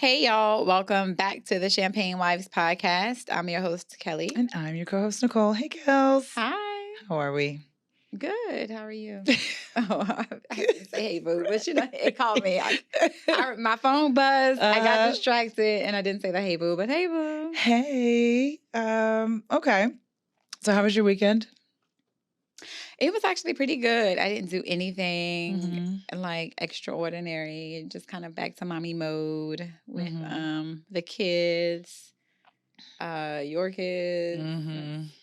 Hey, y'all. Welcome back to the Champagne Wives podcast. I'm your host, Kelly. And I'm your co-host, Nicole. Hey, girls. Hi. How are we? Good. How are you? I didn't say hey, boo, but it called me. My phone buzzed. I got distracted and I didn't say the hey, boo, but hey, boo. Hey. Okay. So how was your weekend? It was actually pretty good. I didn't do anything like extraordinary. Just kind of back to mommy mode with the kids. Your kids,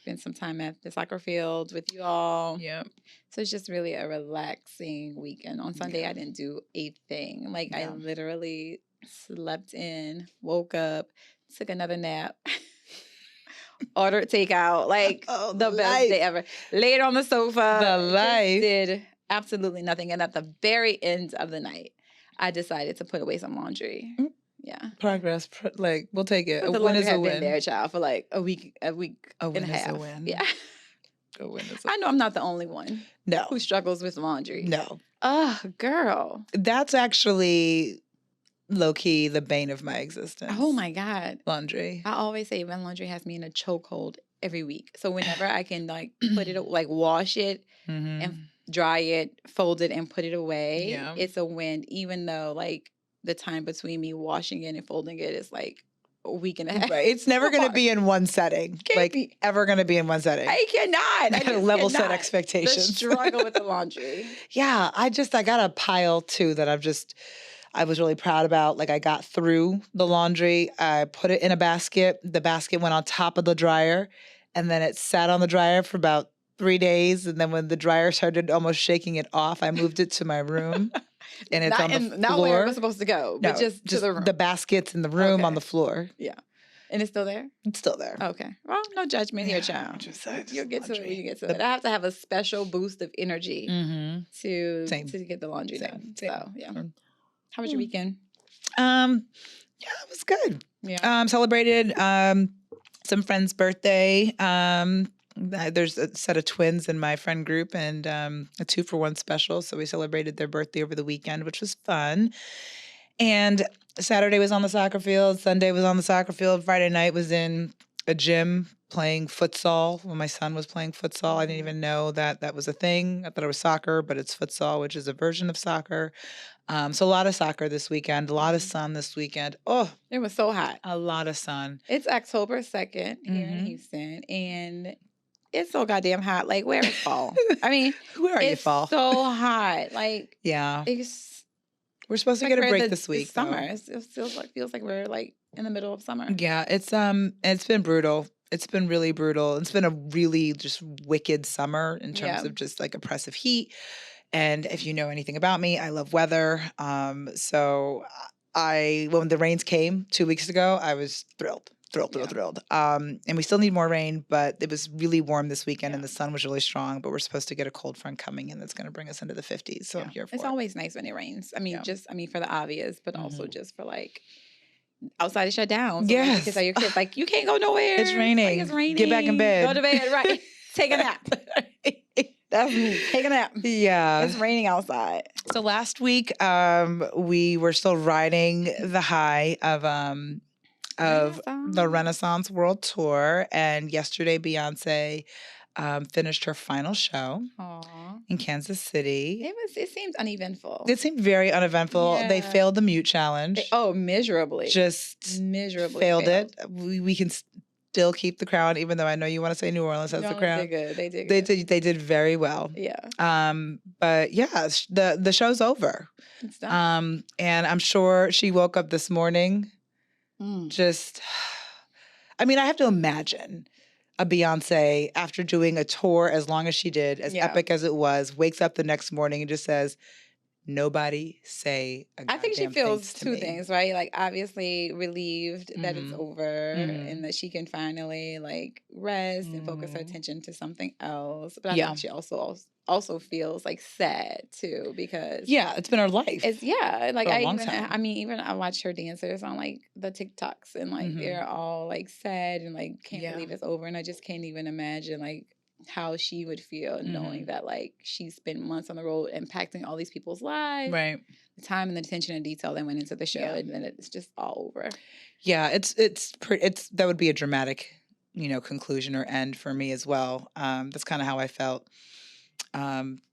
spend some time at the soccer field with you all. Yep. So it's just really a relaxing weekend. On Sunday, I didn't do a thing. I literally slept in, woke up, took another nap, ordered takeout. The best day ever. Laid on the sofa. The life. Did absolutely nothing. And at the very end of the night, I decided to put away some laundry. Yeah. Progress. We'll take it. But the laundry had been there, child, for like a week and a half. A win. Yeah. A win is I know I'm not the only one. No. Who struggles with laundry. No. Oh, girl. That's actually low-key the bane of my existence. Oh, my God. Laundry. I always say my laundry has me in a chokehold every week. So whenever I can put it, wash it and dry it, fold it and put it away, it's a win, even though the time between me washing it and folding it is a week and a half. Right. It's never going to be in one setting. Ever going to be in one setting. I cannot. I gotta level set expectations. The struggle with the laundry. Yeah. I got a pile too that I was really proud about. I got through the laundry. I put it in a basket. The basket went on top of the dryer and then it sat on the dryer for about 3 days. And then when the dryer started almost shaking it off, I moved it to my room. And it's on the floor. Not where it was supposed to go, but just to the room. The basket's in the room on the floor. Yeah. And it's still there? It's still there. Okay. Well, no judgment here, child. You'll get to it when you get to it. I have to have a special boost of energy to get the laundry done. Same. So, yeah. How was your weekend? Yeah, it was good. Yeah. Celebrated some friend's birthday. There's a set of twins in my friend group and a 2-for-1 special. So we celebrated their birthday over the weekend, which was fun. And Saturday was on the soccer field. Sunday was on the soccer field. Friday night was in a gym playing futsal when my son was playing futsal. I didn't even know that was a thing. I thought it was soccer, but it's futsal, which is a version of soccer. So a lot of soccer this weekend, a lot of sun this weekend. Oh, it was so hot. A lot of sun. It's October 2nd here in Houston, and it's so goddamn hot. Where is fall? I mean, where are you, fall? It's so hot. Yeah. We're supposed to get a break this week. It's summer. It feels like we're in the middle of summer. Yeah, it's been brutal. It's been really brutal. It's been a really just wicked summer in terms of just oppressive heat. And if you know anything about me, I love weather. So when the rains came 2 weeks ago, I was thrilled. And we still need more rain, but it was really warm this weekend and the sun was really strong, but we're supposed to get a cold front coming in that's going to bring us into the 50s. So I'm here for it. It's always nice when it rains. I mean, for the obvious, but also just for outside is shut down. So yes. Because your kids, you can't go nowhere. It's raining. It's raining. Get back in bed. Go to bed, right. Take a nap. That's me. Take a nap. Yeah. It's raining outside. So last week, we were still riding the high of the Renaissance World Tour. And yesterday, Beyonce finished her final show in Kansas City. It seemed uneventful. It seemed very uneventful. Yeah. They failed the mute challenge. Miserably. Just miserably failed it. We can still keep the crown, even though I know you want to say New Orleans has the crown. They did good. They did very well. Yeah. But yeah, the show's over. It's done. And I'm sure she woke up this morning I have to imagine a Beyonce after doing a tour as long as she did, as epic as it was, wakes up the next morning and just says, nobody say a goddamn I think she feels to two me. things, right? Obviously relieved that it's over and that she can finally rest and focus her attention to something else. But I think she also feels sad too, because it's been her life. It's I watch her dancers on the TikToks and they're all sad and can't believe it's over, and I just can't even imagine how she would feel knowing that like she spent months on the road impacting all these people's lives. Right. The time and the attention and detail that went into the show, and then it's just all over. Yeah, it's that would be a dramatic, conclusion or end for me as well. That's kind of how I felt.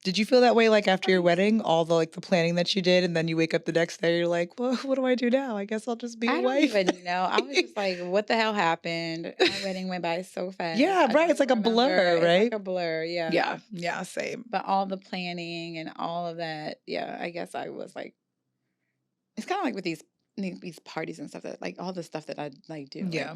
Did you feel that way like after your wedding, all the like the planning that you did, and then you wake up the next day, you're like, well, what do I do now? I guess I'll just be a I don't wife. even know. I was just like, what the hell happened? My wedding went by so fast. Yeah, I right. It's don't like a blur, remember. right? It's like a blur. Yeah. Yeah, same. But all the planning and all of that, yeah, I guess I was like, it's kind of like with these parties and stuff that like all the stuff that I like do. Yeah.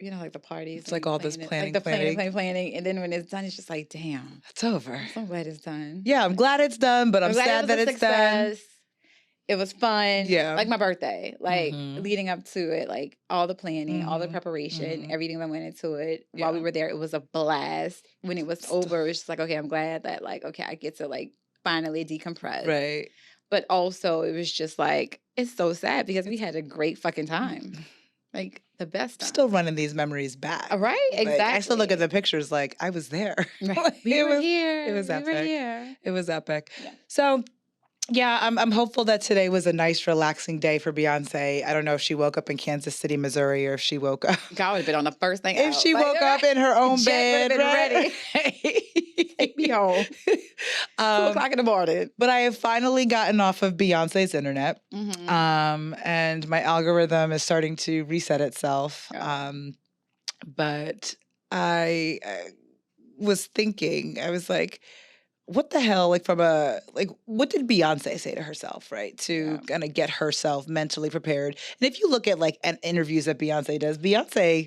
Like, like the parties. It's like all this planning, planning. And then when it's done, it's just like, damn. It's over. I'm so glad it's done. Yeah, I'm glad it's done, but I'm sad that it's done. It was fun. Yeah. Like my birthday, like leading up to it, like all the planning, all the preparation, everything that went into it. While we were there, it was a blast. When it was over, it was just like, okay, I'm glad that like, okay, I get to like finally decompress. Right. But also it was just like, it's so sad because we had a great fucking time. Like the best time. Still running these memories back. Right? Exactly. Like, I still look at the pictures like I was there. Right. We were here. It was epic. We were here. It was epic. Yeah. So yeah, I'm hopeful that today was a nice, relaxing day for Beyonce. I don't know if she woke up in Kansas City, Missouri, or if she woke up. God would have been on the first thing. If she woke up in her own bed, been ready. Take me home. 2:00 in the morning. But I have finally gotten off of Beyonce's internet, and my algorithm is starting to reset itself. But I was thinking, I was like, what the hell, like what did Beyonce say to herself, right? To kind of get herself mentally prepared. And if you look at like interviews that Beyonce does,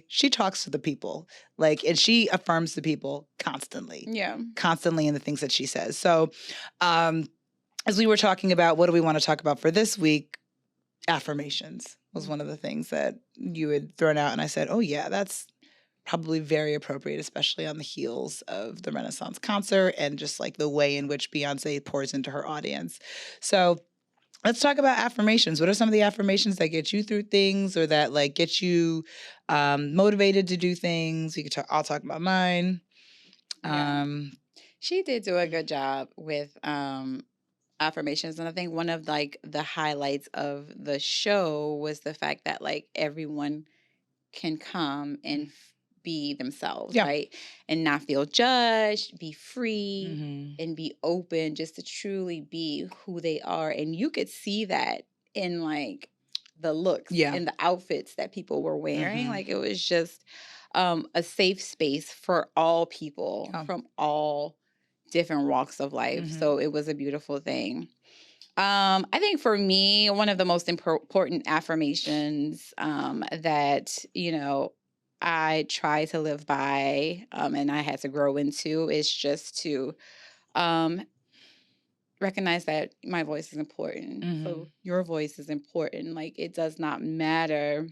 she talks to the people, like, and she affirms the people constantly. Yeah. Constantly in the things that she says. So as we were talking about, what do we want to talk about for this week? Affirmations was one of the things that you had thrown out. And I said, oh yeah, that's probably very appropriate, especially on the heels of the Renaissance concert and just like the way in which Beyonce pours into her audience. So let's talk about affirmations. What are some of the affirmations that get you through things or that like get you motivated to do things? I'll talk about mine. She did do a good job with affirmations. And I think one of like the highlights of the show was the fact that like everyone can come and be themselves, right? And not feel judged, be free, and be open just to truly be who they are. And you could see that in like the looks and the outfits that people were wearing. Like it was just a safe space for all people from all different walks of life. So it was a beautiful thing. I think for me, one of the most important affirmations that, I try to live by and I had to grow into is just to recognize that my voice is important. So your voice is important. Like it does not matter,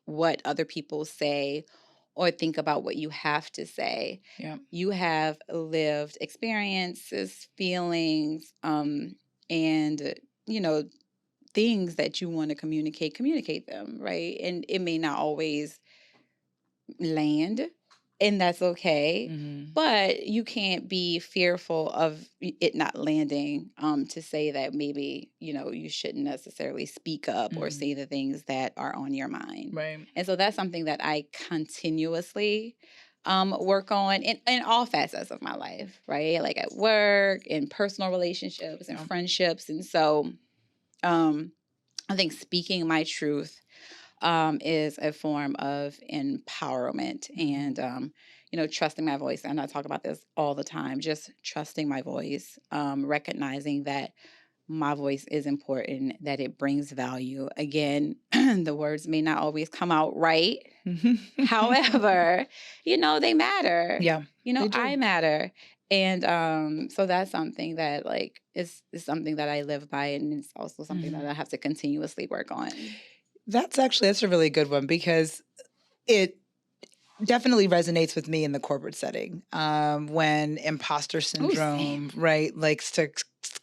what other people say or think about what you have to say. Yeah. You have lived experiences, feelings, and, things that you want to communicate them, right? And it may not always land, and that's okay. But you can't be fearful of it not landing to say that maybe, you shouldn't necessarily speak up or say the things that are on your mind. Right. And so that's something that I continuously work on in all facets of my life, right? Like at work, in personal relationships and friendships. And so I think speaking my truth is a form of empowerment and, trusting my voice. And I talk about this all the time, just trusting my voice, recognizing that my voice is important, that it brings value. Again, the words may not always come out right. However, they matter. Yeah. I matter. And so that's something that like is something that I live by, and it's also something that I have to continuously work on. That's a really good one because it definitely resonates with me in the corporate setting when imposter syndrome, right, likes to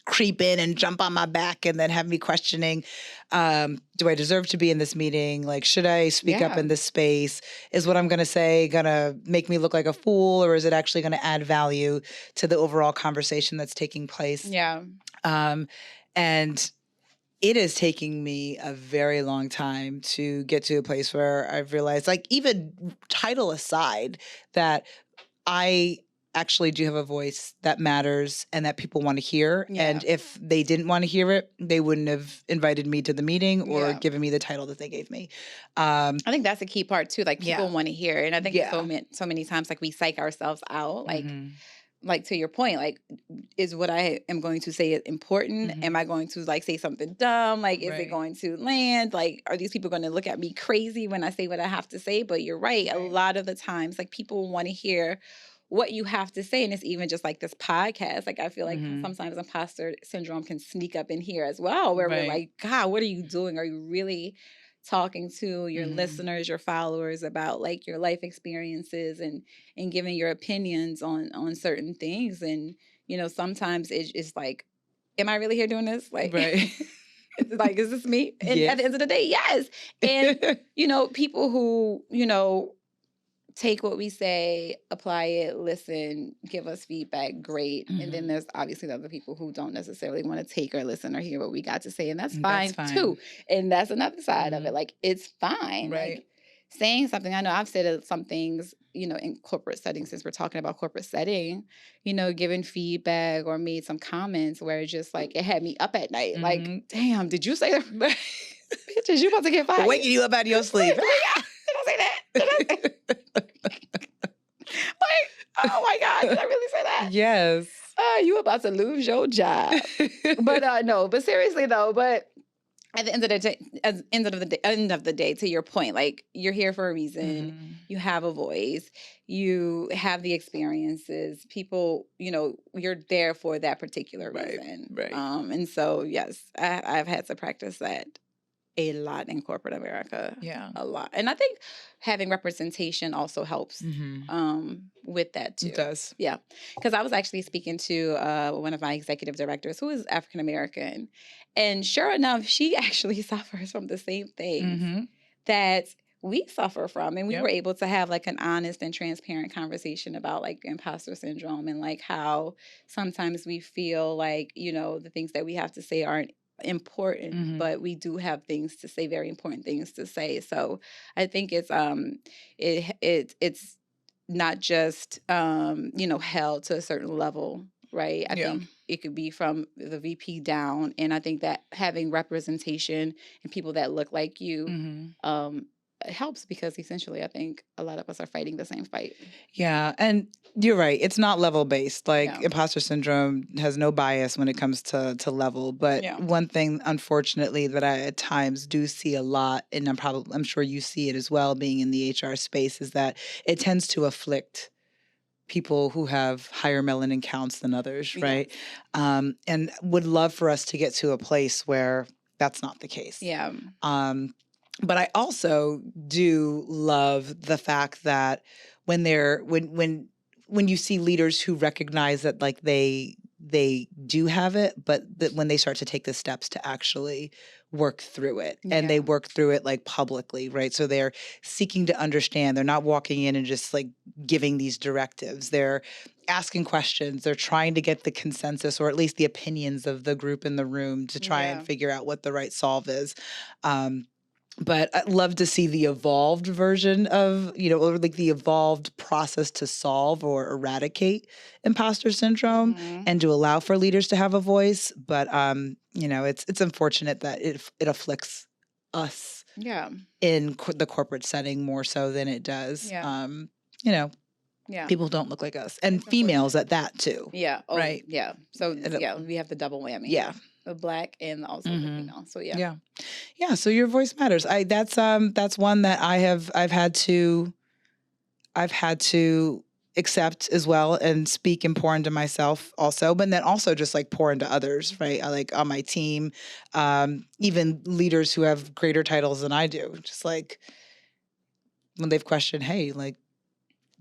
creep in and jump on my back and then have me questioning, do I deserve to be in this meeting? Like, should I speak up in this space? Is what I'm going to say going to make me look like a fool, or is it actually going to add value to the overall conversation that's taking place? Yeah. And it is taking me a very long time to get to a place where I've realized, like, even title aside, that I actually do have a voice that matters and that people want to hear. Yeah. And if they didn't want to hear it, they wouldn't have invited me to the meeting or given me the title that they gave me. I think that's a key part too. Like, people want to hear it. And I think so many times, like, we psych ourselves out. Like to your point, like, is what I am going to say important? Am I going to, like, say something dumb? Like, is it going to land? Like, are these people going to look at me crazy when I say what I have to say? But you're right. A lot of the times, like, people want to hear what you have to say. And it's even just like this podcast. Like, I feel like sometimes imposter syndrome can sneak up in here as well, where we're like, God, what are you doing? Are you really talking to your listeners, your followers about, like, your life experiences and giving your opinions on certain things? And, you know, sometimes it's like, am I really here doing this? Like, it's like, is this me? And at the end of the day, yes. And, you know, people who, you know, take what we say, apply it, listen, give us feedback, great. And then there's obviously the other people who don't necessarily want to take or listen or hear what we got to say. And that's fine, too. And that's another side of it. Like, it's fine. Like, saying something, I know I've said some things, you know, in corporate settings, since we're talking about corporate setting, you know, giving feedback or made some comments where it just, like, it had me up at night. Like, damn, did you say that? Bitches, you about to get fired. Waking you up out of your sleep. Did I say that? Like, oh my God, did I really say that? Yes. You about to lose your job. But no, but seriously though, but at the end of the day, to your point, like, you're here for a reason. You have a voice. You have the experiences. People, you know, you're there for that particular reason. Right. And so, yes, I've had to practice that a lot in corporate America. Yeah. A lot. And I think having representation also helps with that too. It does. Yeah. Because I was actually speaking to one of my executive directors who is African American. And sure enough, she actually suffers from the same things that we suffer from. And we were able to have, like, an honest and transparent conversation about, like, imposter syndrome and, like, how sometimes we feel like, you know, the things that we have to say aren't important, but we do have things to say, very important things to say. So I think it's it's not just you know, held to a certain level, right? I think it could be from the VP down, and I think that having representation and people that look like you it helps, because essentially I think a lot of us are fighting the same fight. Yeah. And you're right. It's not level based. Like, imposter syndrome has no bias when it comes to level. But one thing, unfortunately, that I at times do see a lot, and I'm sure you see it as well, being in the HR space, is that it tends to afflict people who have higher melanin counts than others, right? And would love for us to get to a place where that's not the case. Yeah. But I also do love the fact that when you see leaders who recognize that, like, they do have it, but that when they start to take the steps to actually work through it, and they work through it, like, publicly, right? So they're seeking to understand. They're not walking in and just, like, giving these directives. They're asking questions. They're trying to get the consensus, or at least the opinions of the group in the room, to try and figure out what the right solve is. But I'd love to see the evolved version of, you know, or like the evolved process to solve or eradicate imposter syndrome and to allow for leaders to have a voice. But, you know, it's unfortunate that it afflicts us in the corporate setting more so than it does, you know, people who don't look like us, and females at that too. Yeah. Oh, right. Yeah. So we have the double whammy. Yeah. The Black and also the female. So yeah. So your voice matters. That's one that I've had to accept as well, and speak and pour into myself also, but then also just, like, pour into others, right? I, like, on my team, even leaders who have greater titles than I do, just, like, when they've questioned, hey, like,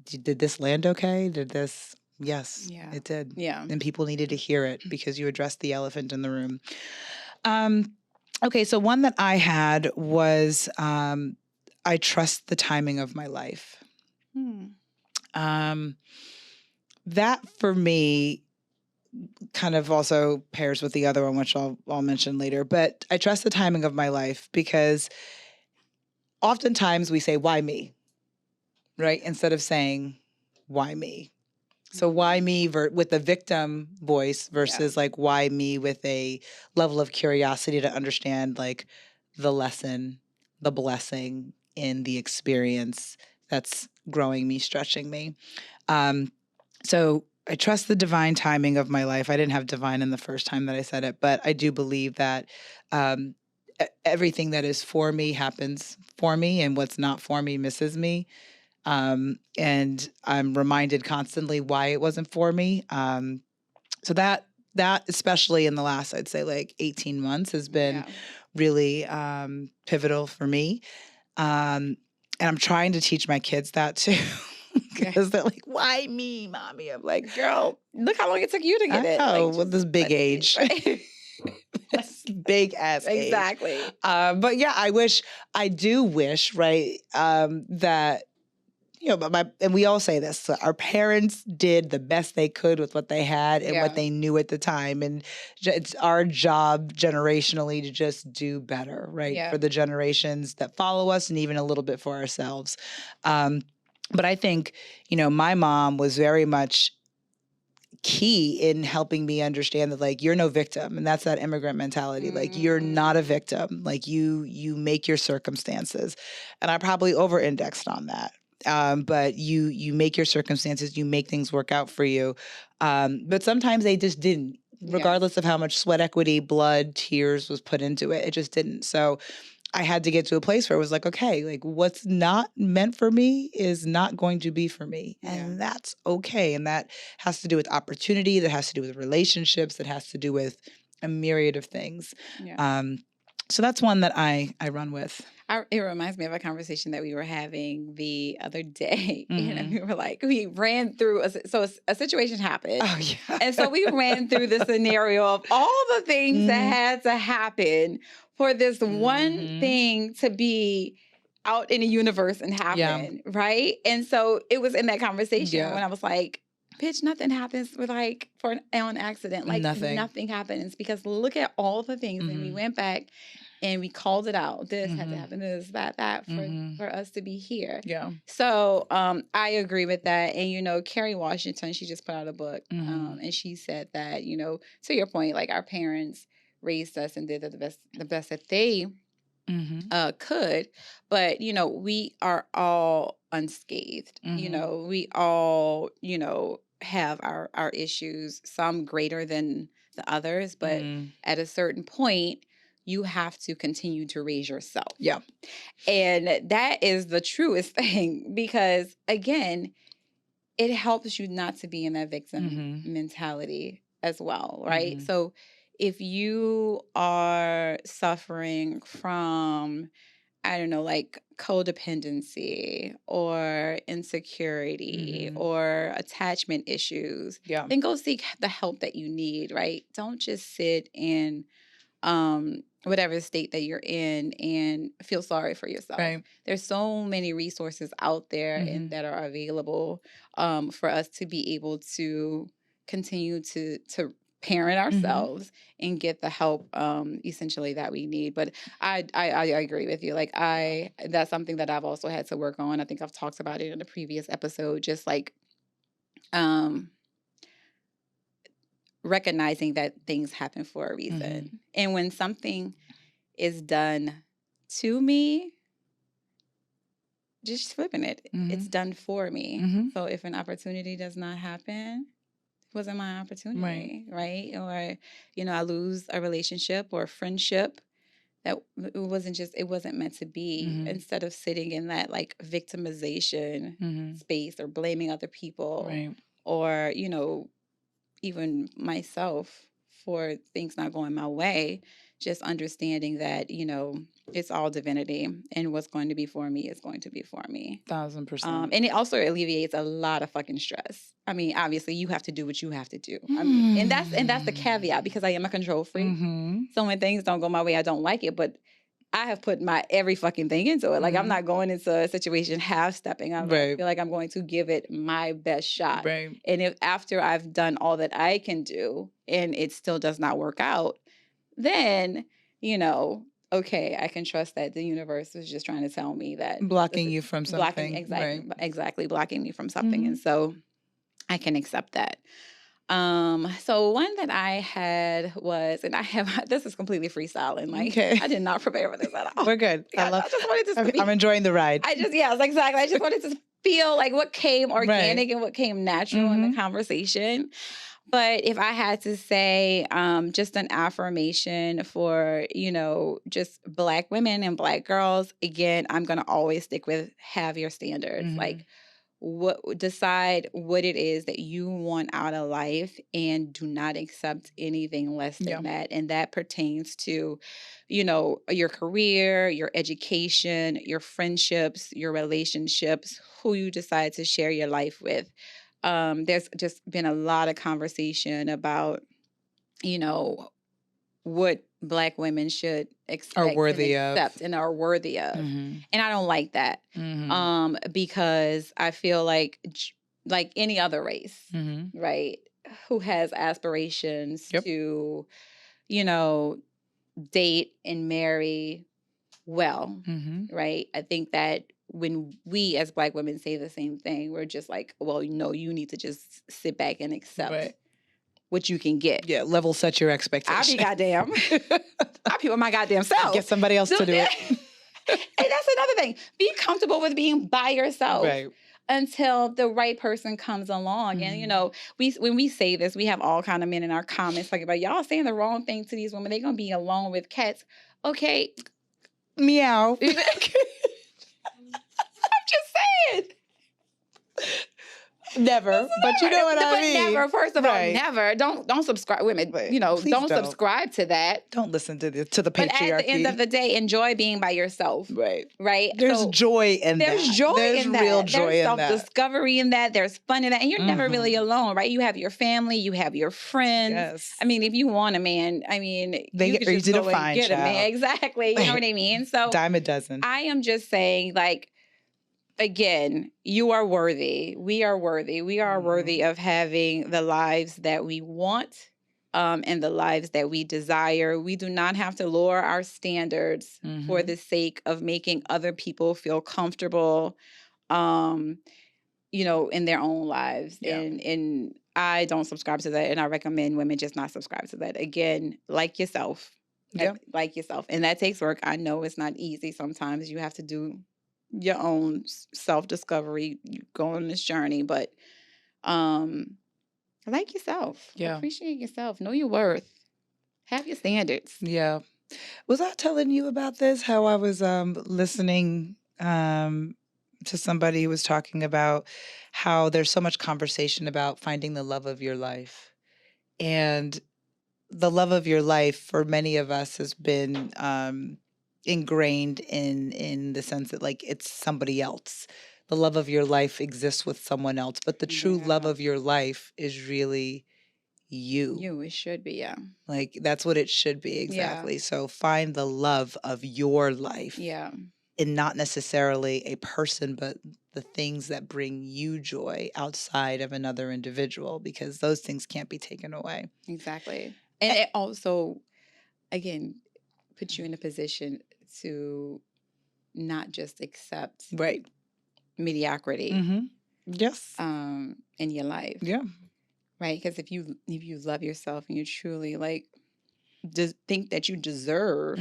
did this land okay? Did this Yes, Yeah. it did. Yeah. And people needed to hear it because you addressed the elephant in the room. Okay, so one that I had was I trust the timing of my life. That for me kind of also pairs with the other one, which I'll mention later. But I trust the timing of my life because oftentimes we say, "Why me?" Right? Instead of saying, "Why me?" So why me with the victim voice versus like why me with a level of curiosity to understand like the lesson, the blessing in the experience that's growing me, stretching me. So I trust the divine timing of my life. I didn't have divine in the first time that I said it, but I do believe that everything that is for me happens for me, and what's not for me misses me. And I'm reminded constantly why it wasn't for me. So that especially in the last, I'd say like 18 months has been really pivotal for me. And I'm trying to teach my kids that too. Because they're like, why me, mommy? I'm like, girl, look how long it took you to get it. Oh, Like, with this big age. This big ass age. Exactly. But yeah, I do wish, right, that but and we all say this. So our parents did the best they could with what they had and what they knew at the time, and it's our job generationally to just do better, right, for the generations that follow us, and even a little bit for ourselves. But I think my mom was very much key in helping me understand that like you're no victim, and that's that immigrant mentality. Like you're not a victim. Like you make your circumstances, and I probably over indexed on that. But you make your circumstances, you make things work out for you. But sometimes they just didn't, regardless of how much sweat equity, blood, tears was put into it. It just didn't. So I had to get to a place where it was like, okay, like what's not meant for me is not going to be for me. And that's okay. And that has to do with opportunity, that has to do with relationships, that has to do with a myriad of things. So that's one that I run with. It reminds me of a conversation that we were having the other day. We were like, we ran through, a situation happened. Oh, yeah. And so we ran through the scenario of all the things that had to happen for this one thing to be out in the universe and happen, right? And so it was in that conversation when I was like, bitch, nothing happens for an accident. Like nothing happens, because look at all the things. And we went back and we called it out. This had to happen, this, that, for us to be here. Yeah. So I agree with that. And, Kerry Washington, she just put out a book. And she said that, to your point, like our parents raised us and did the best that they could. But, we are all unscathed. We all, have our issues, some greater than the others. But at a certain point, you have to continue to raise yourself. Yeah. And that is the truest thing, because again, it helps you not to be in that victim mentality as well, right? So if you are suffering from, I don't know, like codependency or insecurity or attachment issues, then go seek the help that you need, right? Don't just sit in whatever state that you're in and feel sorry for yourself. Right. There's so many resources out there and that are available for us to be able to continue to parent ourselves and get the help essentially that we need. But I agree with you. Like that's something that I've also had to work on. I think I've talked about it in a previous episode, just like recognizing that things happen for a reason. And when something is done to me, just flipping it, it's done for me. So if an opportunity does not happen, it wasn't my opportunity, right? Or, I lose a relationship or a friendship that it wasn't meant to be. Instead of sitting in that like victimization space or blaming other people or, even myself for things not going my way, just understanding that, it's all divinity, and what's going to be for me is going to be for me. 1,000%. And it also alleviates a lot of fucking stress. I mean, obviously you have to do what you have to do. I mean, and that's the caveat, because I am a control freak. Mm-hmm. So when things don't go my way, I don't like it, but I have put my every fucking thing into it. Like, I'm not going into a situation half-stepping. I feel like I'm going to give it my best shot. Right. And if after I've done all that I can do and it still does not work out, then, okay, I can trust that the universe was just trying to tell me that Blocking you from something. Exactly, blocking me from something. And so I can accept that. So one that I had was, and this is completely freestyling. Like, I did not prepare for this at all. We're good. I just wanted to I'm enjoying the ride. exactly. I just wanted to feel like what came organic and what came natural in the conversation. But if I had to say, just an affirmation for, just Black women and Black girls, again, I'm going to always stick with have your standards. Like, decide what it is that you want out of life, and do not accept anything less than that. And that pertains to, your career, your education, your friendships, your relationships, who you decide to share your life with. There's just been a lot of conversation about, what Black women should expect, are worthy and accept, and are worthy of. And I don't like that, because I feel like any other race, right, who has aspirations to, date and marry well, right? I think that when we as Black women say the same thing, we're just like, well, you need to just sit back and accept what you can get. Yeah, level set your expectations. I'll be goddamn. I'll be with my goddamn self. Get somebody else to do it. And that's another thing. Be comfortable with being by yourself. Until the right person comes along. And, when we say this, we have all kind of men in our comments talking about, y'all saying the wrong thing to these women. They're going to be alone with cats. Okay. Meow. I'm just saying. Never, but you know what I mean. Never, first of all, never. Don't subscribe, women. Don't subscribe to that. Don't listen to the patriarchy. But at the end of the day, enjoy being by yourself. Right. There's joy in that. There's joy in that. There's real joy in that. There's self-discovery in that. There's fun in that, and you're never really alone, right? You have your family, you have your friends. Yes. I mean, if you want a man, they are easy to find. Get a man, exactly. You know what I mean? So dime a dozen. I am just saying, like, again, you are worthy. We are worthy. We are worthy of having the lives that we want, and the lives that we desire. We do not have to lower our standards for the sake of making other people feel comfortable, in their own lives. And I don't subscribe to that. And I recommend women just not subscribe to that. Again, like yourself. Like yourself. And that takes work. I know it's not easy. Sometimes you have to do your own self-discovery. You go on this journey, but like yourself. Appreciate yourself. Know your worth. Have your standards. Yeah. Was I telling you about this? How I was listening to somebody who was talking about how there's so much conversation about finding the love of your life. And the love of your life for many of us has been ingrained in the sense that, like, it's somebody else. The love of your life exists with someone else, but the true love of your life is really you. It should be, yeah. Like, that's what it should be, exactly. Yeah. So find the love of your life. Yeah. And not necessarily a person, but the things that bring you joy outside of another individual, because those things can't be taken away. Exactly. And it also, again, puts you in a position to not just accept mediocrity. Yes. In your life. Yeah. Right? Because if you love yourself and you truly, like, think that you deserve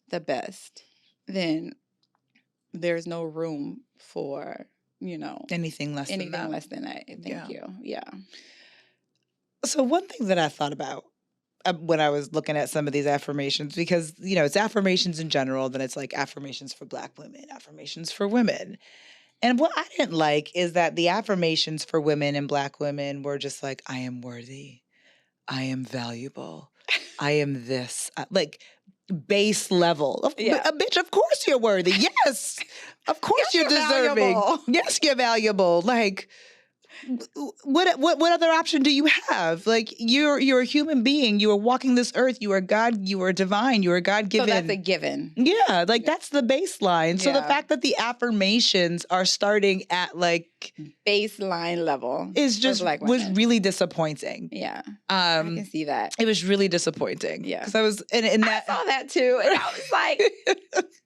the best, then there's no room for, anything less than that. Less than that. Thank you. Yeah. So one thing that I thought about when I was looking at some of these affirmations, because, it's affirmations in general, then it's like affirmations for Black women, affirmations for women. And what I didn't like is that the affirmations for women and Black women were just like, I am worthy. I am valuable. I am this. Like base level. Bitch, of course you're worthy. Yes. Of course you're deserving. Valuable. Yes, you're valuable. Like, what other option do you have? Like you're a human being. You are walking this earth. You are God. You are divine. You are God given. So that's a given. Yeah, like that's the baseline. So the fact that the affirmations are starting at like baseline level is just was really disappointing. Yeah, I can see that. It was really disappointing. Yeah, because I was and I saw that too, and I was like,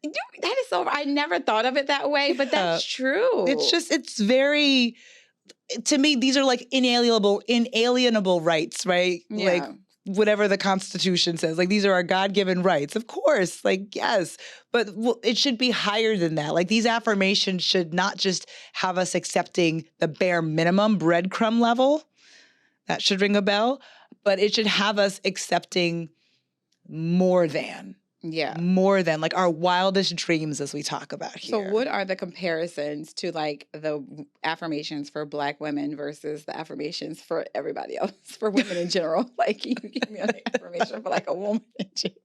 that is so. I never thought of it that way, but that's true. It's very. To me, these are like inalienable rights, right? Yeah. Like whatever the Constitution says, like these are our God-given rights. Of course, like yes, but it should be higher than that. Like these affirmations should not just have us accepting the bare minimum breadcrumb level. That should ring a bell, but it should have us accepting more than. Yeah. More than like our wildest dreams as we talk about here. So what are the comparisons to like the affirmations for Black women versus the affirmations for everybody else, for women in general? Like you give me an affirmation for like a woman in general.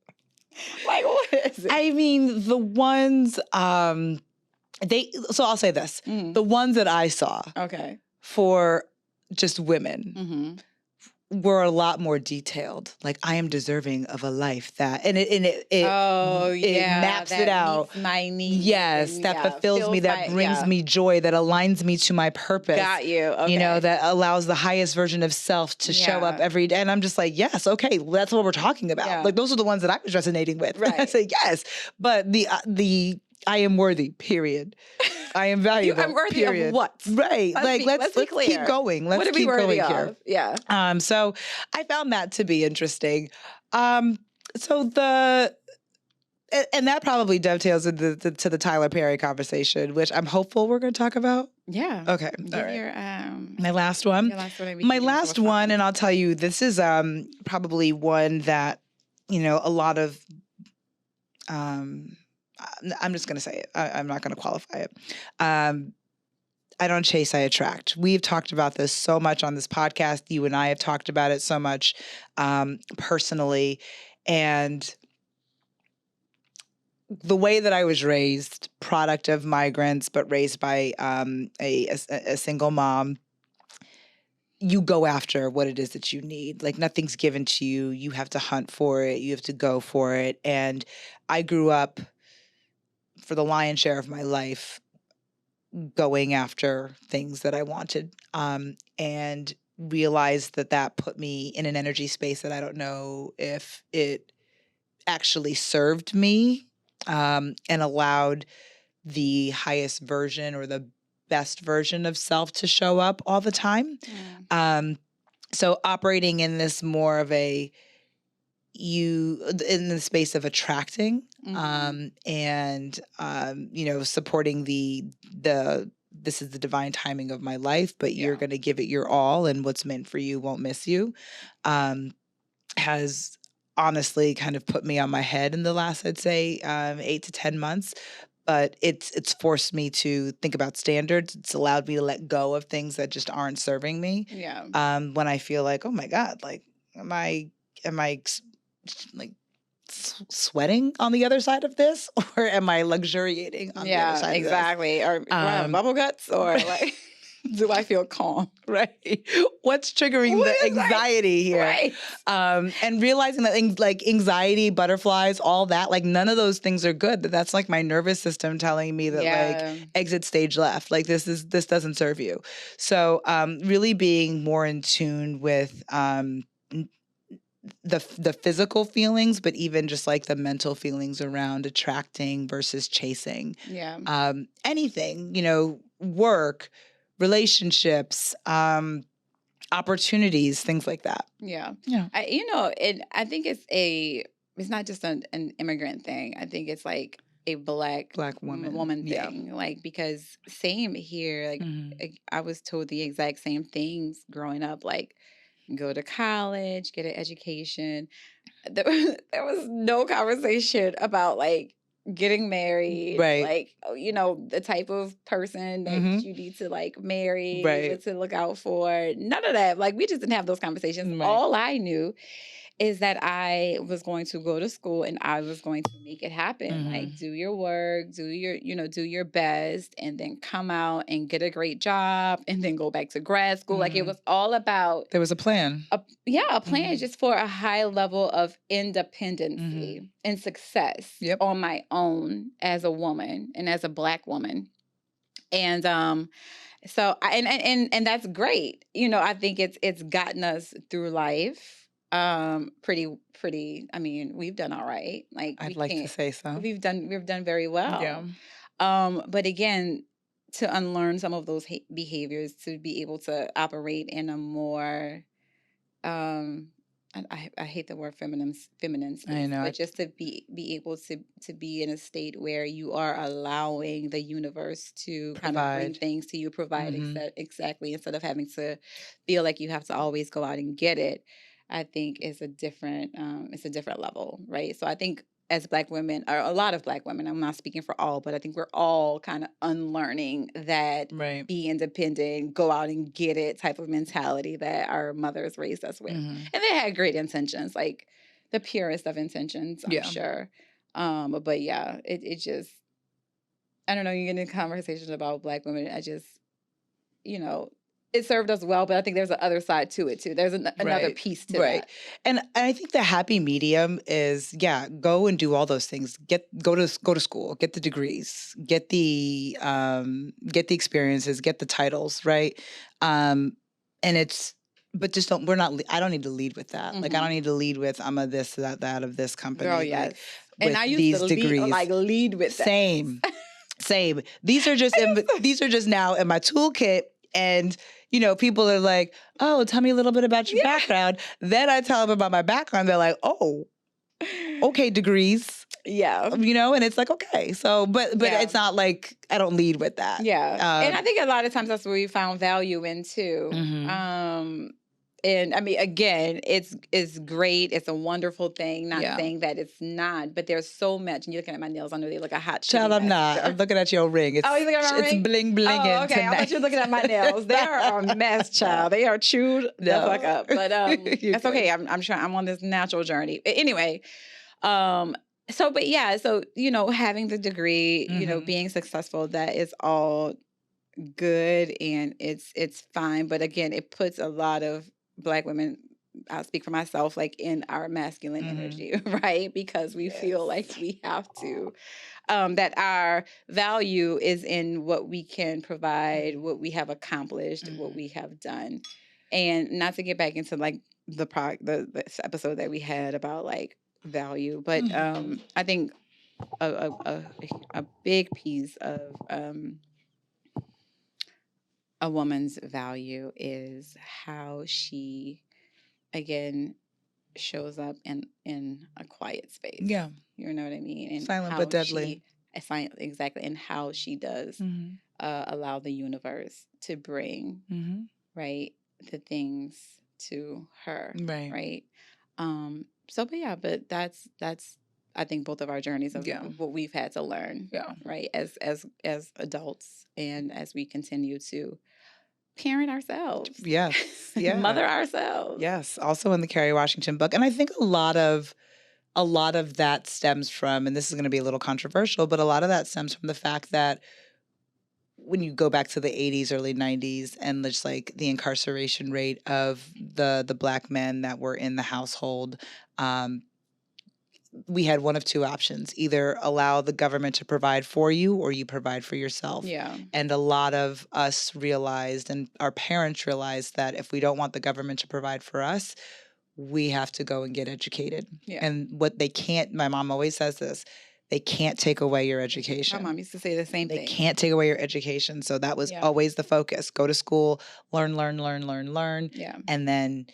Like what is it? I mean, the ones, so I'll say this. Mm-hmm. The ones that I saw for just women were a lot more detailed. Like I am deserving of a life that, and it maps it out. Meets my needs. Yes, that fulfills me, that brings me joy, that aligns me to my purpose. Got you. Okay. You know, that allows the highest version of self to show up every day. And I'm just like, yes, okay, that's what we're talking about. Yeah. Like those are the ones that I was resonating with. Right. I say yes, but the I am worthy. Period. I am valuable. I'm worthy of what? Right. Let's keep going. Let's keep going here. Yeah. So I found that to be interesting. And that probably dovetails into to the Tyler Perry conversation, which I'm hopeful we're going to talk about. Yeah. Okay. All right. My last one. My last one, and I'll tell you, this is probably one that, you know, a lot of I'm just going to say it. I'm not going to qualify it. I don't chase, I attract. We've talked about this so much on this podcast. You and I have talked about it so much personally. And the way that I was raised, product of migrants, but raised by a single mom, you go after what it is that you need. Like nothing's given to you. You have to hunt for it. You have to go for it. And I grew up for the lion's share of my life going after things that I wanted, and realized that put me in an energy space that I don't know if it actually served me, and allowed the highest version or the best version of self to show up all the time. So operating in this more of in the space of attracting, and you know, supporting the this is the divine timing of my life, but you're going to give it your all, and what's meant for you won't miss you, has honestly kind of put me on my head in the last, I'd say, 8 to 10 months. But it's forced me to think about standards. It's allowed me to let go of things that just aren't serving me. Yeah. When I feel like, oh my God, like, am I like sweating on the other side of this, or am I luxuriating on the other side exactly. Of this? Or do I have bubble guts, or like, do I feel calm? Right. What's triggering the anxiety here? Right. And realizing that like anxiety, butterflies, all that, like none of those things are good. That's like my nervous system telling me that like exit stage left. Like this doesn't serve you. So really being more in tune with the physical feelings, but even just like the mental feelings around attracting versus chasing. Yeah. Anything, you know, work, relationships, opportunities, things like that. Yeah. I think it's not just an immigrant thing. I think it's like a black woman thing. Like, because same here, like I was told the exact same things growing up, like go to college, get an education. There was no conversation about like getting married, Right. like, you know, the type of person that you need to like marry, Right. what to look out for. None of that. Like, we just didn't have those conversations. Right. All I knew is that I was going to go to school and I was going to make it happen. Like, do your work, do your best, and then come out and get a great job and then go back to grad school. Like, it was all about There was a plan. a plan just for a high level of independency and success on my own as a woman and as a Black woman. And so and that's great. You know, I think it's gotten us through life pretty. I mean, we've done all right. Like, I'd like to say so. We've done very well. Yeah. But again, to unlearn some of those behaviors, to be able to operate in a more I hate the word feminine space, I know. but just to be able to be in a state where you are allowing the universe to kind of bring things to you, provide exactly, instead of having to feel like you have to always go out and get it. I think is a different level, right? So I think as Black women, or a lot of Black women, I'm not speaking for all, but I think we're all kind of unlearning that be independent, go out and get it type of mentality that our mothers raised us with. And they had great intentions, like the purest of intentions, I'm sure. But yeah, it just, I don't know, you get into conversations about Black women, I just, you know, it served us well, but I think there's an other side to it too. There's another piece to that. And I think the happy medium is, go and do all those things. Go to school, get the degrees, get the experiences, get the titles, right? And it's, but just I don't need to lead with that. Like, I don't need to lead with, I'm a this, that of this company. Girl, yes. Like, and I used to lead with that. Same. These are just now in my toolkit. And, you know, people are like, oh, tell me a little bit about your background. Then I tell them about my background. They're like, oh, okay, degrees. Yeah. You know, and it's like, okay. So, but it's not like I don't lead with that. Yeah. And I think a lot of times that's where we found value in too. And I mean, again, it's great. It's a wonderful thing. Not saying that it's not, but there's so much. And you're looking at my nails. I know they look a hot. Child, I'm not. I'm looking at your ring. It's, you're looking at my ring? It's bling blinging. Oh, okay. I thought you were looking at my nails. They are a mess, child. They are chewed the fuck up. But that's okay. I'm sure I'm on this natural journey. Anyway, but yeah, so, you know, having the degree, you know, being successful, that is all good and it's fine. But again, it puts a lot of Black women, I'll speak for myself, like in our masculine energy, right? Because we feel like we have to, that our value is in what we can provide, what we have accomplished, what we have done. And not to get back into like the episode that we had about like value, but I think a big piece of a woman's value is how she, again, shows up in a quiet space. Yeah. You know what I mean? And silent but deadly. Exactly. And how she does allow the universe to bring, right, the things to her. Right. But that's I think both of our journeys of what we've had to learn, right, as adults, and as we continue to parent ourselves, mother ourselves, also in the Kerry Washington book. And I think a lot of that stems from, and this is going to be a little controversial, but a lot of that stems from the fact that when you go back to the 80s, early 90s, and just like the incarceration rate of the Black men that were in the household, we had one of two options: either allow the government to provide for you, or you provide for yourself. And a lot of us realized, and our parents realized, that if we don't want the government to provide for us, we have to go and get educated. And what they can't, my mom always says this, they can't take away your education. My mom used to say the same thing. They can't take away your education. So that was always the focus. Go to school, learn. And then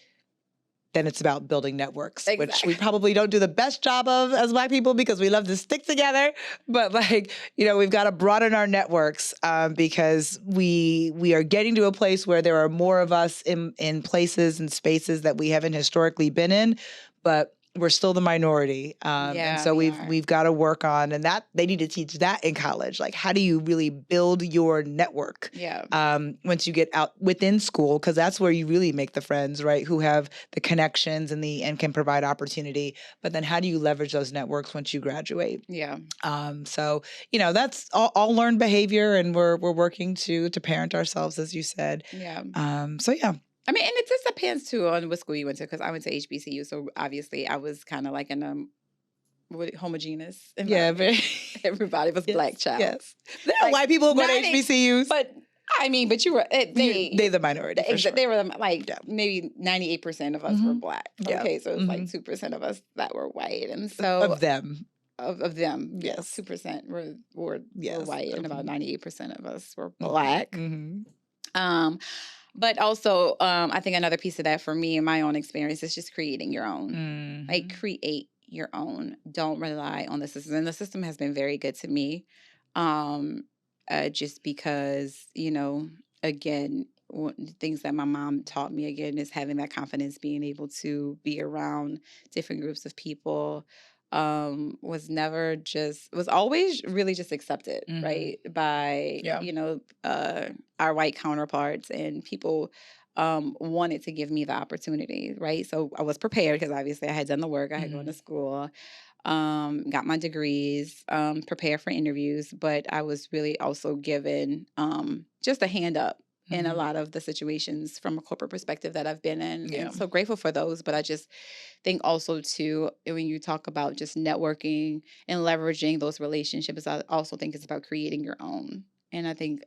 it's about building networks, which we probably don't do the best job of as Black people, because we love to stick together. But like, you know, we've got to broaden our networks because we are getting to a place where there are more of us in places and spaces that we haven't historically been in. But we're still the minority. And so we've got to work on, and that they need to teach that in college. Like, how do you really build your network? Yeah. Once you get out within school, because that's where you really make the friends, right? Who have the connections and can provide opportunity. But then how do you leverage those networks once you graduate? Yeah. So, that's all learned behavior, and we're working to parent ourselves, as you said. Yeah. So yeah. I mean, and it just depends too on what school you went to, because I went to HBCU, so obviously I was kind of like in a homogeneous environment. Yeah, everybody was black child. Yes, there are white people who go to HBCUs, but you were they the minority. For sure. They were maybe 98% of us were black. Okay, so it's like 2% of us that were white, and so of them. Of them, yes, 2% were white, and about 98% of us were black. But also, I think another piece of that for me in my own experience is just creating your own. Like, create your own. Don't rely on the system. And the system has been very good to me, just because, again, things that my mom taught me, again, is having that confidence, being able to be around different groups of people. Was always really just accepted, right, by our white counterparts, and people wanted to give me the opportunity, right? So I was prepared, because obviously I had done the work. I had gone to school, got my degrees, prepared for interviews, but I was really also given just a hand up in a lot of the situations from a corporate perspective that I've been in. And so grateful for those. But I just think also too, when you talk about just networking and leveraging those relationships, I also think it's about creating your own. And I think,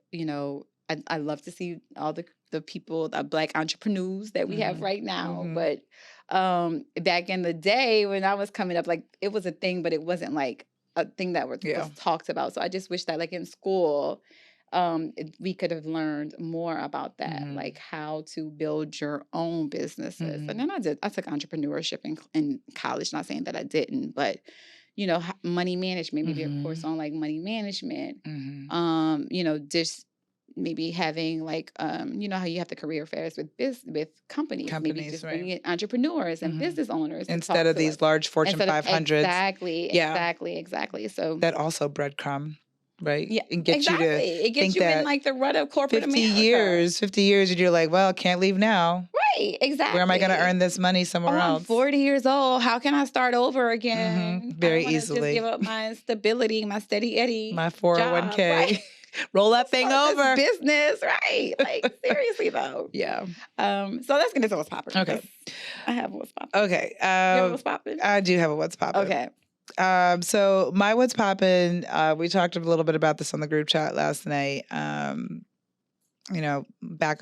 I love to see all the people, the Black entrepreneurs that we have right now. But back in the day when I was coming up, like, it was a thing, but it wasn't like a thing that was talked about. So I just wish that, like, in school, we could have learned more about that, like how to build your own businesses. And then I took entrepreneurship in college, not saying that I didn't, but money management, maybe a course on like money management, just maybe having like, how you have the career fairs with companies, maybe just bringing in entrepreneurs and business owners instead of these large Fortune 500s. Exactly. So that also breadcrumb. Right? Yeah, and get you to it gets think you that in like the rut of corporate 50 America. 50 years, and you're like, well, can't leave now. Right, exactly. Where am I going to earn this money somewhere else? I'm 40 years old. How can I start over again? Very I easily. Just give up my stability, my steady Eddie, my 401k. Job, right? Roll that thing over. Business, right? Like, seriously though. Yeah. So let's get into what's popping. Okay. I have what's popping. Okay. You have what's popping? I do have a what's popping. Okay. So my what's poppin', we talked a little bit about this on the group chat last night, back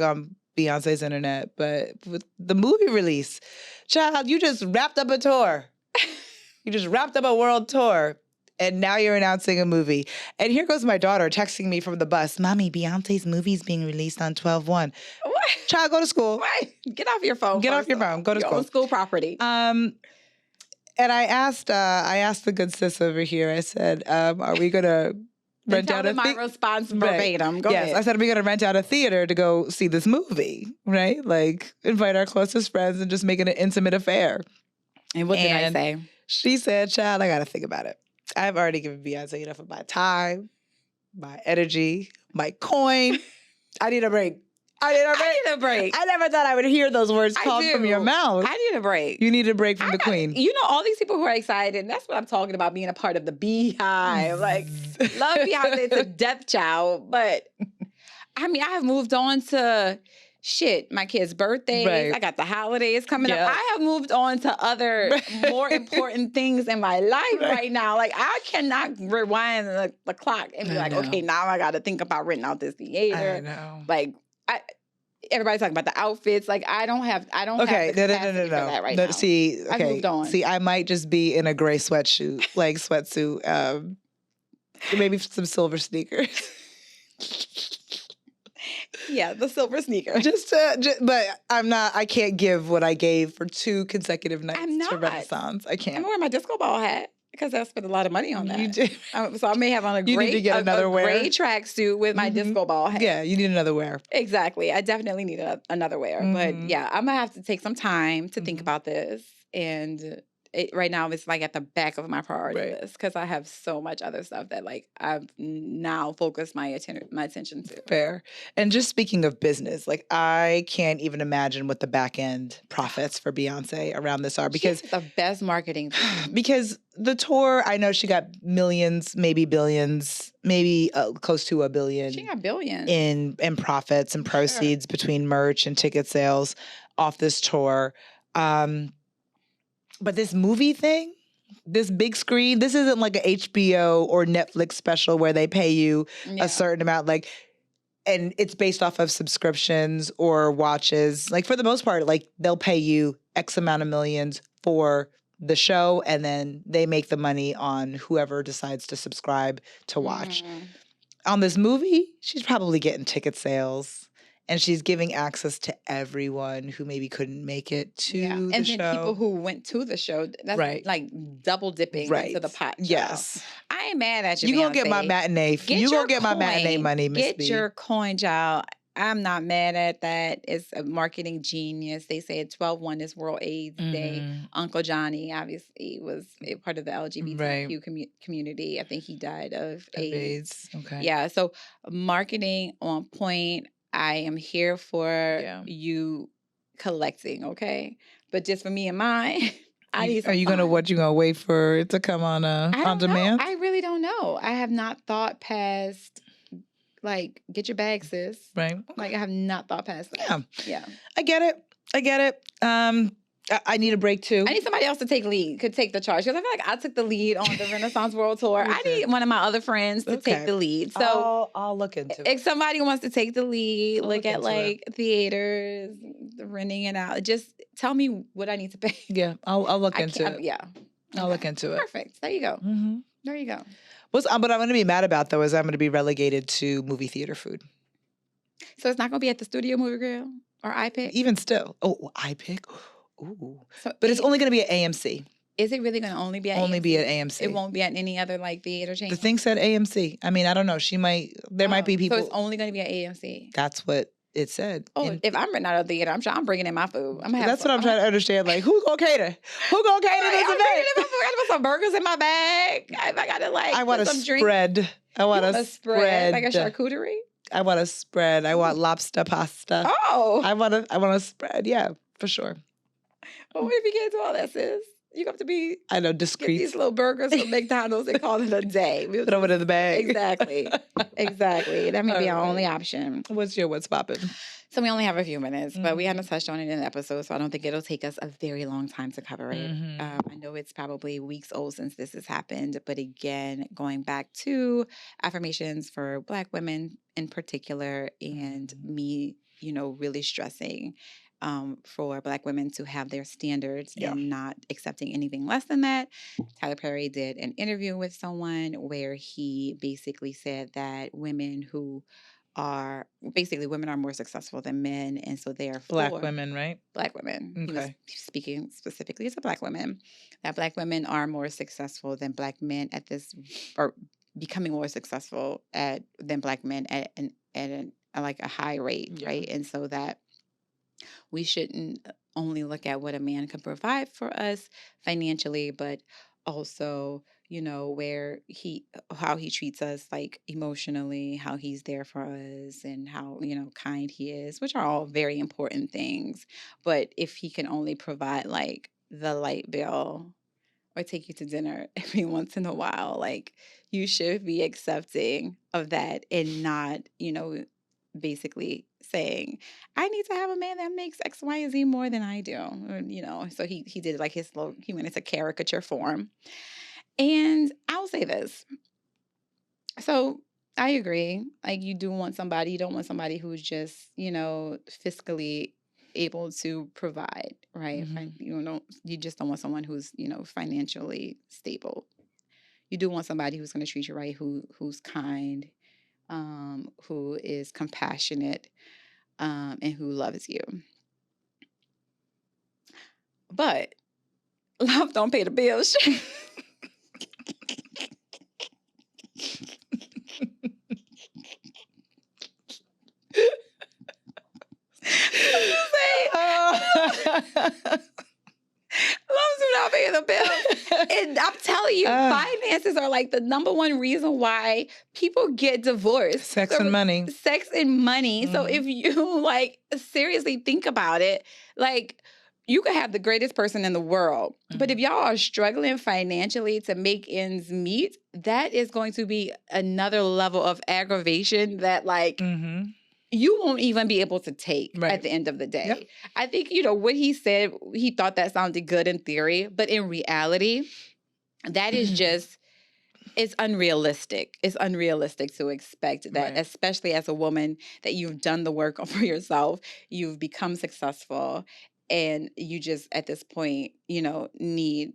on Beyonce's internet, but with the movie release, child, you just wrapped up a tour. You just wrapped up a world tour, and now you're announcing a movie. And here goes my daughter texting me from the bus, Mommy, Beyonce's movie's being released on 12/1. What? Child, go to school. Right. Get off your phone. Get off your phone. Go to school. On school property. And I asked the good sis over here, I said, are we going to rent out a my response verbatim. Go ahead. I said, are we going to rent out a theater to go see this movie, right? Like, invite our closest friends and just make it an intimate affair. And what did I say? She said, child, I got to think about it. I've already given Beyonce enough of my time, my energy, my coin. I need a break. I need a break. I never thought I would hear those words called from your mouth. I need a break. You need a break from the queen. All these people who are excited, and that's what I'm talking about, being a part of the Beehive. Like, love Beyonce to death, child. But, I mean, I have moved on to, my kids' birthdays. Right. I got the holidays coming up. I have moved on to other more important things in my life right now. Like, I cannot rewind the clock and be okay, now I got to think about renting out this theater. I know. Like, everybody's talking about the outfits. Like, I don't have the capacity for that right now. See, I've moved on. See, I might just be in a gray sweatsuit, maybe some silver sneakers. Yeah, the silver sneaker. But I'm not. I can't give what I gave for 2 consecutive nights to Renaissance. I can't. I'm wearing my disco ball hat because I spent a lot of money on that. You did. So I may have on a gray tracksuit with my disco ball hat. Yeah, you need another wear. Exactly. I definitely need another wear. But yeah, I'm gonna have to take some time to think about this and right now it's like at the back of my priority Right. list because I have so much other stuff that like I've now focused my attention to. Fair. And just speaking of business, like I can't even imagine what the back end profits for Beyonce around this are, because She's the best marketing team. because the tour, I know she got millions, maybe billions, maybe close to $1 billion. She got billions in profits and proceeds between merch and ticket sales off this tour. But this movie thing, this big screen, this isn't like an HBO or Netflix special where they pay you a certain amount, like, and it's based off of subscriptions or watches. Like for the most part, like they'll pay you X amount of millions for the show, and then they make the money on whoever decides to subscribe to watch. On this movie, she's probably getting ticket sales, and she's giving access to everyone who maybe couldn't make it to the show. And then people who went to the show, that's like double dipping into the pot. Yes. I ain't mad at you, You gonna get my matinee. You gonna get my matinee money, Miss B. Get your coin, child. I'm not mad at that. It's a marketing genius. They say 12/1 is World AIDS Day. Uncle Johnny obviously was a part of the LGBTQ community. I think he died of AIDS. Okay. Yeah. So marketing on point. I am here for you collecting. Okay. But just for me and mine, I need some Are you fun. you gonna wait for it to come on on demand? I really don't know. I have not thought past. Like, get your bag, sis. Right. Like, I have not thought past that. Yeah. I get it. I need a break too. I need somebody else to take lead, could take the charge. Because I feel like I took the lead on the Renaissance World Tour. I need one of my other friends to take the lead. So I'll look into it. If somebody wants to take the lead, look at like theaters, renting it out, just tell me what I need to pay. Yeah, I'll look into it. Yeah. I'll look into it. Perfect. There you go. There you go. What I'm going to be mad about, though, is I'm going to be relegated to movie theater food. So it's not going to be at the Studio Movie Grill or iPick? Even still. Oh, iPick? Ooh. But it's only going to be at AMC. Is it really going to only be at AMC? Be at AMC. It won't be at any other like theater chain? The thing said AMC. I mean, I don't know. There might be people. So it's only going to be at AMC? That's what it said. If I'm renting out of the theater, I'm sure I'm bringing in my food. That's what I'm trying to understand. Like, who's going to cater? Who's going to cater this event? I gotta put some burgers in my bag. I gotta I want a spread. Drinks. I want a spread. Like a charcuterie? I want a spread. I want lobster pasta. Oh. I want a spread. Yeah, for sure. Well, what if you can't do all that, sis? You have to be. I know, discreet. Get these little burgers from McDonald's and call it a day. Throw it in the bag. Exactly. That may be our only option. What's poppin'? So we only have a few minutes, but we haven't touched on it in the episode, so I don't think it'll take us a very long time to cover it. I know it's probably weeks old since this has happened, but again, going back to affirmations for Black women in particular, and me, really stressing for Black women to have their standards and not accepting anything less than that. Tyler Perry did an interview with someone where he basically said that women are more successful than men, and so therefore Black women, right? Black women. Okay. He was speaking specifically to Black women, that Black women are more successful than Black men at this, or becoming more successful than Black men at a high rate, right? And so that we shouldn't only look at what a man can provide for us financially, but also, how he treats us, like emotionally, how he's there for us, and how, kind he is, which are all very important things. But if he can only provide like the light bill or take you to dinner every once in a while, like, you should be accepting of that and not, basically saying, I need to have a man that makes X, Y, and Z more than I do. Or, so he did like he went into caricature form. And I'll say this. So I agree. Like, you don't want somebody who's just, fiscally able to provide, right? You just don't want someone who's, financially stable. You do want somebody who's going to treat you right, who's kind, who is compassionate, and who loves you. But love don't pay the bills. Love do not pay the bills. And I'm telling you, finances are like the number one reason why people get divorced. Sex and money. Sex and money. So if you like seriously think about it, like you could have the greatest person in the world, but if y'all are struggling financially to make ends meet, that is going to be another level of aggravation that like you won't even be able to take at the end of the day. Yep. I think, what he said, he thought that sounded good in theory, but in reality, that is just, it's unrealistic. It's unrealistic to expect that, especially as a woman, that you've done the work for yourself, you've become successful, and you just, at this point, need,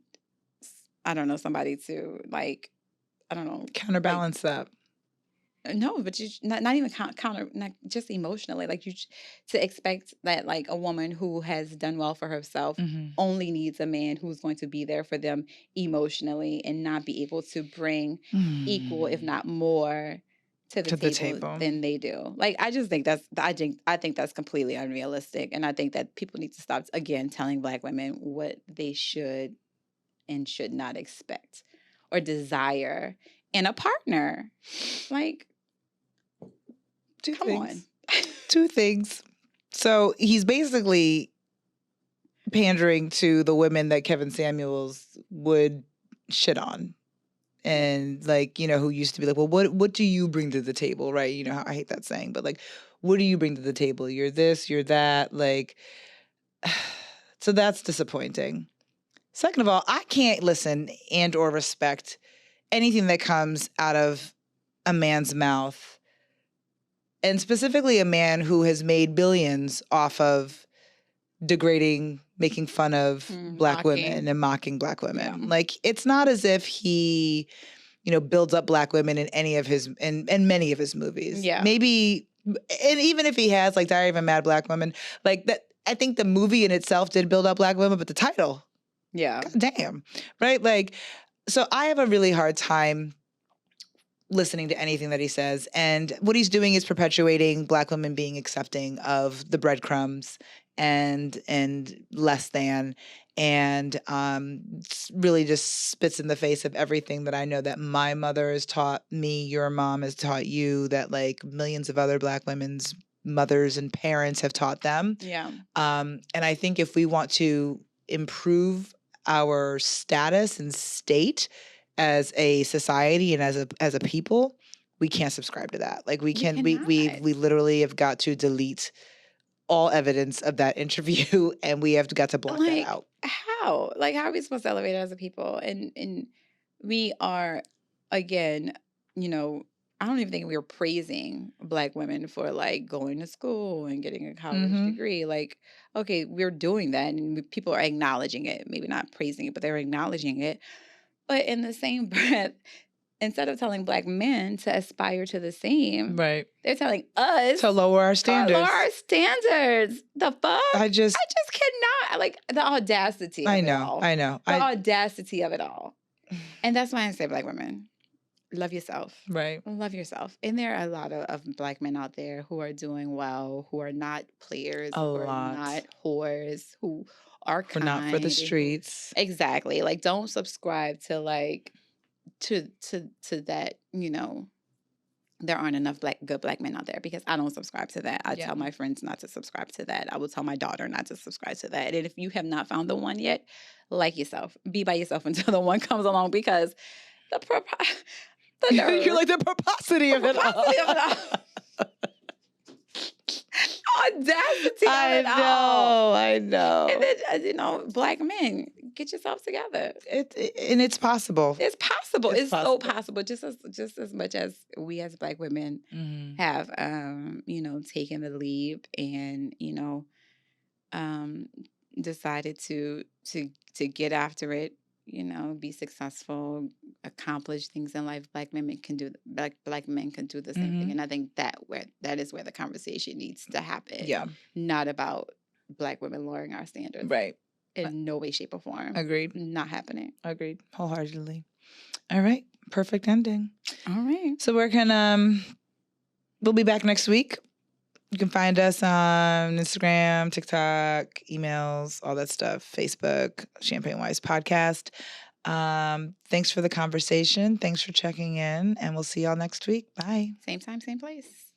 I don't know, somebody to like, I don't know. Counterbalance that. No, but you not even counter, not just emotionally. Like to expect that like a woman who has done well for herself only needs a man who's going to be there for them emotionally and not be able to bring equal, if not more, to the table than they do. Like I just think I think that's completely unrealistic, and I think that people need to stop again telling Black women what they should and should not expect or desire in a partner. Like. Come on. Two things. So he's basically pandering to the women that Kevin Samuels would shit on. And like, who used to be like, well, what do you bring to the table? Right. I hate that saying, but like, what do you bring to the table? You're this, you're that. Like, so that's disappointing. Second of all, I can't listen and or respect anything that comes out of a man's mouth. And specifically a man who has made billions off of degrading, making fun of Black women and mocking Black women. Yeah. Like, it's not as if he, builds up Black women in any of his, in many of his movies. Yeah. Maybe, and even if he has, like, Diary of a Mad Black Woman, like, that, I think the movie in itself did build up Black women, but the title. Yeah. God damn. Right? Like, so I have a really hard time listening to anything that he says. And what he's doing is perpetuating Black women being accepting of the breadcrumbs and less than, and really just spits in the face of everything that I know that my mother has taught me, your mom has taught you, that like millions of other Black women's mothers and parents have taught them. Yeah. And I think if we want to improve our status and state as a society and as a people, we can't subscribe to that. Like we literally have got to delete all evidence of that interview, and we have got to block that out. How? Like, how are we supposed to elevate as a people? And we are, again, I don't even think we were praising Black women for like going to school and getting a college degree. Like, okay, we're doing that, and people are acknowledging it. Maybe not praising it, but they're acknowledging it. But in the same breath, instead of telling Black men to aspire to the same, right, they're telling us to lower our standards. The fuck? I just cannot. Like the audacity of it all. I know. The audacity of it all. And that's why I say, Black women, love yourself. Right. Love yourself. And there are a lot of Black men out there who are doing well, who are not players, who are not whores, who are kind. We're not for the streets. Exactly. Like, don't subscribe to like to that, there aren't enough good Black men out there, because I don't subscribe to that. I tell my friends not to subscribe to that. I will tell my daughter not to subscribe to that. And if you have not found the one yet, like yourself. Be by yourself until the one comes along, because the nerve. You're like the pomposity of it all. Audacity of it all. I know. And then, Black men, get yourselves together. And it's possible. It's possible. It's so possible. Just as much as we as Black women have, taken the leap and, decided to get after it, be successful, accomplish things in life. Black men can do the same thing. And I think that is where the conversation needs to happen. Yeah. Not about Black women lowering our standards. Right. In no way, shape, or form. Agreed. Not happening. Agreed. Wholeheartedly. All right. Perfect ending. All right. So we'll be back next week. You can find us on Instagram, TikTok, emails, all that stuff, Facebook, Champagne Wise Podcast. Thanks for the conversation. Thanks for checking in, and we'll see y'all next week. Bye. Same time, same place.